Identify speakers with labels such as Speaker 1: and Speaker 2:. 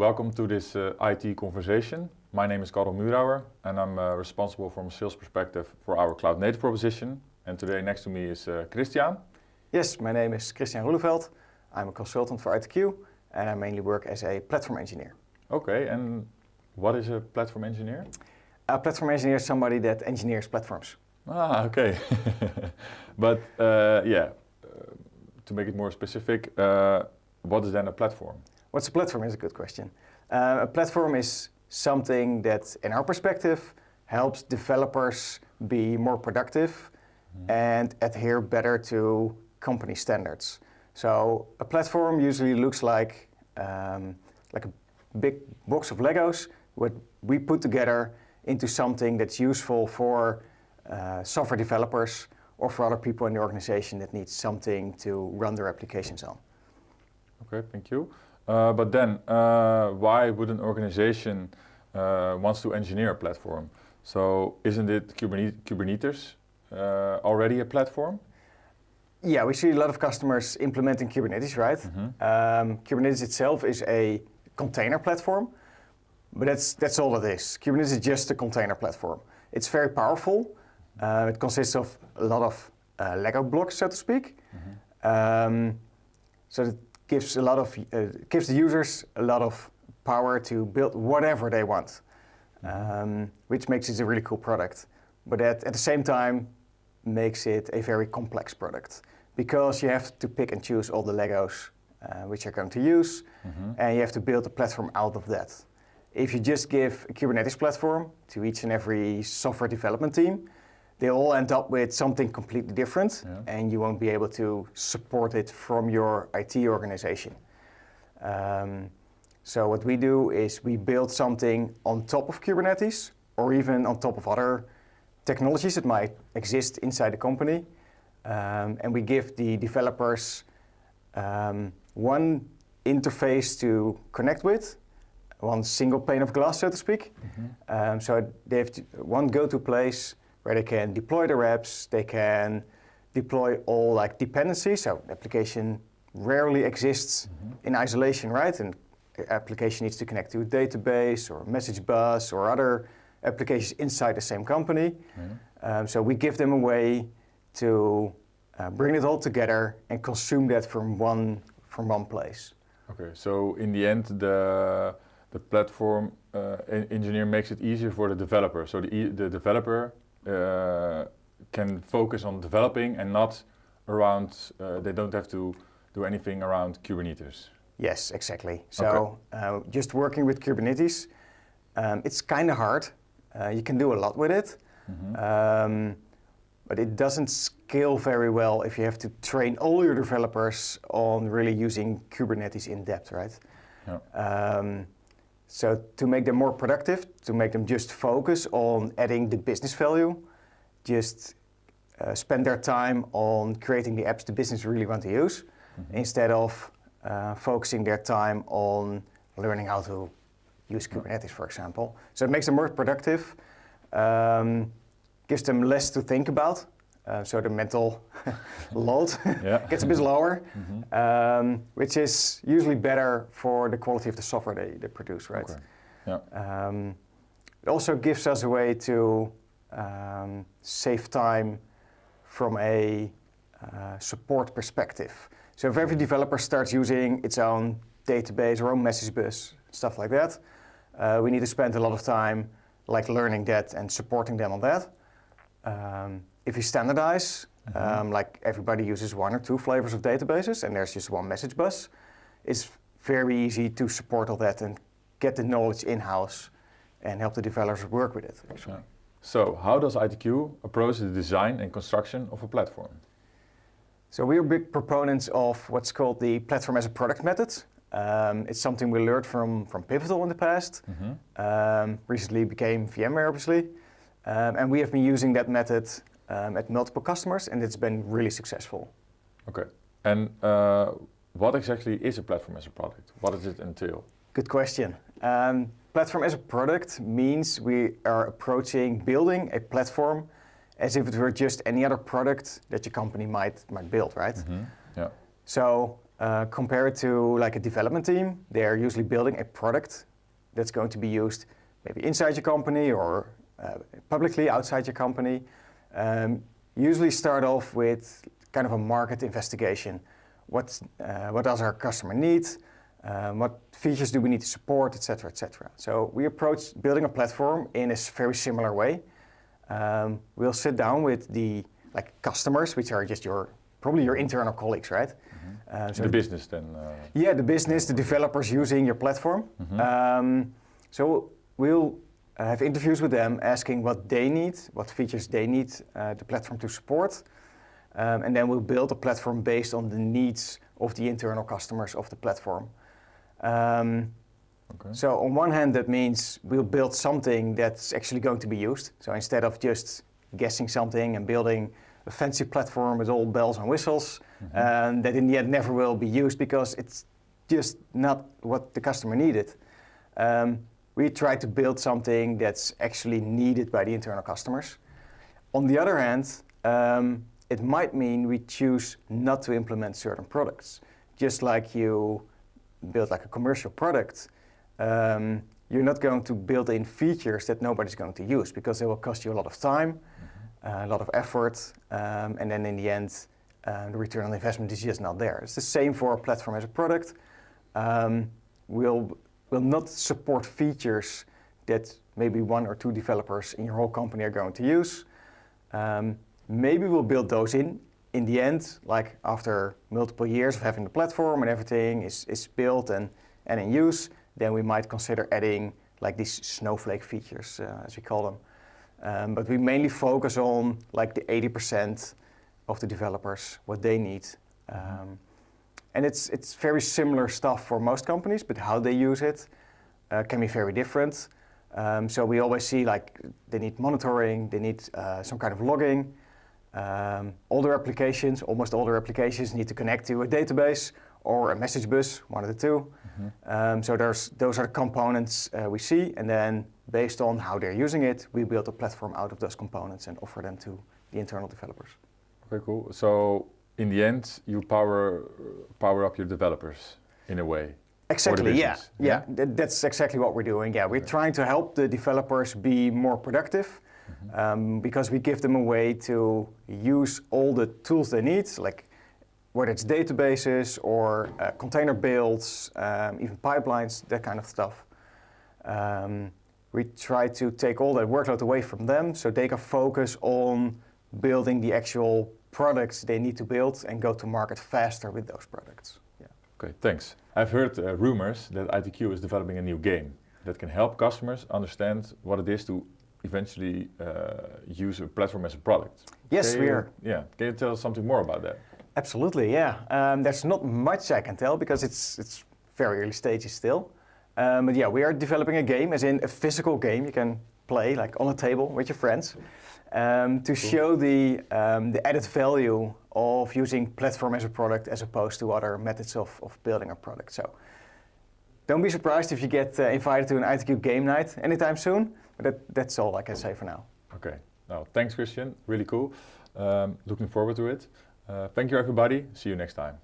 Speaker 1: welcome to this IT conversation. My name is Karl Murauer and I'm responsible from a sales perspective for our cloud native proposition. And today next to me is Christiaan.
Speaker 2: Yes, my name is Christiaan Roeleveld. I'm a consultant for ITQ and I mainly work as a platform engineer.
Speaker 1: Okay, and what is a platform engineer?
Speaker 2: A platform engineer is somebody that engineers platforms.
Speaker 1: Ah, okay. But to make it more specific, what is then a platform?
Speaker 2: What's a platform is a good question. A platform is something that, in our perspective, helps developers be more productive and adhere better to company standards. So a platform usually looks like a big box of Legos, what we put together into something that's useful for software developers or for other people in the organization that need something to run their applications on.
Speaker 1: Okay, thank you. But then, why would an organization wants to engineer a platform? So isn't it Kubernetes already a platform?
Speaker 2: Yeah, we see a lot of customers implementing Kubernetes, right? Kubernetes itself is a container platform, but that's all it is. Kubernetes is just a container platform. It's very powerful. It consists of a lot of Lego blocks, so to speak. So it gives gives the users a lot of power to build whatever they want, which makes it a really cool product. But at the same time, makes it a very complex product because you have to pick and choose all the Legos which you're going to use, and you have to build a platform out of that. If you just give a Kubernetes platform to each and every software development team, they all end up with something completely different, and you won't be able to support it from your IT organization. So what we do is we build something on top of Kubernetes, or even on top of other technologies that might exist inside the company, and we give the developers one interface to connect with, one single pane of glass, so to speak. So they have one go-to place where they can deploy their apps, they can deploy all dependencies. So application rarely exists in isolation, right? And application needs to connect to a database or a message bus or other applications inside the same company. So we give them a way to bring it all together and consume that from one place. Okay,
Speaker 1: so in the end, the platform engineer makes it easier for the developer. So the developer can focus on developing and not around, they don't have to do anything around Kubernetes.
Speaker 2: Yes, exactly. So just working with Kubernetes, it's kind of hard. You can do a lot with it, but it doesn't scale very well if you have to train all your developers on really using Kubernetes in depth, right? So to make them more productive, to make them just focus on adding the business value, just spend their time on creating the apps the business really want to use, instead of focusing their time on learning how to use Kubernetes, for example. So it makes them more productive, gives them less to think about, so the mental load gets a bit lower, which is usually better for the quality of the software they produce, right? It also gives us a way to save time from a support perspective. So if every developer starts using its own database or own message bus, stuff like that, we need to spend a lot of time learning that and supporting them on that. If you standardize, like everybody uses one or two flavors of databases and there's just one message bus, it's very easy to support all that and get the knowledge in-house and help the developers work with it.
Speaker 1: So how does ITQ approach the design and construction of a platform?
Speaker 2: So we're big proponents of what's called the platform as a product method. It's something we learned from Pivotal in the past. Recently became VMware, obviously. And we have been using that method at multiple customers, and it's been really successful.
Speaker 1: Okay. And what exactly is a platform as a product? What does it entail?
Speaker 2: Good question. Platform as a product means we are approaching building a platform as if it were just any other product that your company might build, right? So compared to like a development team, they're usually building a product that's going to be used maybe inside your company or publicly outside your company. Usually start off with kind of a market investigation. What does our customer need? What features do we need to support, etc., etc. So we approach building a platform in a very similar way. We'll sit down with the customers, which are just probably your internal colleagues, right?
Speaker 1: Mm-hmm. So the business then?
Speaker 2: Yeah, the business, the developers using your platform. Mm-hmm. So we'll have interviews with them asking what they need, what features they need the platform to support. And then we'll build a platform based on the needs of the internal customers of the platform. So on one hand, that means we'll build something that's actually going to be used. So instead of just guessing something and building a fancy platform with all bells and whistles, that in the end never will be used because it's just not what the customer needed. We try to build something that's actually needed by the internal customers. On the other hand, it might mean we choose not to implement certain products. Just like you build like a commercial product, you're not going to build in features that nobody's going to use because they will cost you a lot of time, a lot of effort, and then in the end, the return on investment is just not there. It's the same for a platform as a product. We'll not support features that maybe 1 or 2 developers in your whole company are going to use. Maybe we'll build those in the end, like after multiple years of having the platform and everything is built and in use, then we might consider adding like these snowflake features, as we call them. But we mainly focus on like the 80% of the developers, what they need. And it's very similar stuff for most companies, but how they use it can be very different. So we always see like they need monitoring, they need some kind of logging. Older applications, almost all their applications need to connect to a database or a message bus, one of the two. So those are the components we see, and then based on how they're using it, we build a platform out of those components and offer them to the internal developers.
Speaker 1: Okay, cool. So in the end, you power up your developers in a way.
Speaker 2: Exactly, yeah. That's exactly what we're doing. Yeah, we're trying to help the developers be more productive because we give them a way to use all the tools they need, like whether it's databases or container builds, even pipelines, that kind of stuff. We try to take all that workload away from them so they can focus on building the actual products they need to build and go to market faster with those products. Yeah.
Speaker 1: Okay, thanks. I've heard rumors that ITQ is developing a new game that can help customers understand what it is to eventually use a platform as a product.
Speaker 2: Yes, we are.
Speaker 1: Yeah, can you tell us something more about that?
Speaker 2: Absolutely, yeah. There's not much I can tell because it's very early stages still. But yeah, we are developing a game, as in a physical game you can play like on a table with your friends to show the added value of using platform as a product as opposed to other methods of building a product. So don't be surprised if you get invited to an ITQ game night anytime soon, but that's all I can say for now.
Speaker 1: Okay, now thanks Christiaan, really cool. Looking forward to it. Thank you everybody, see you next time.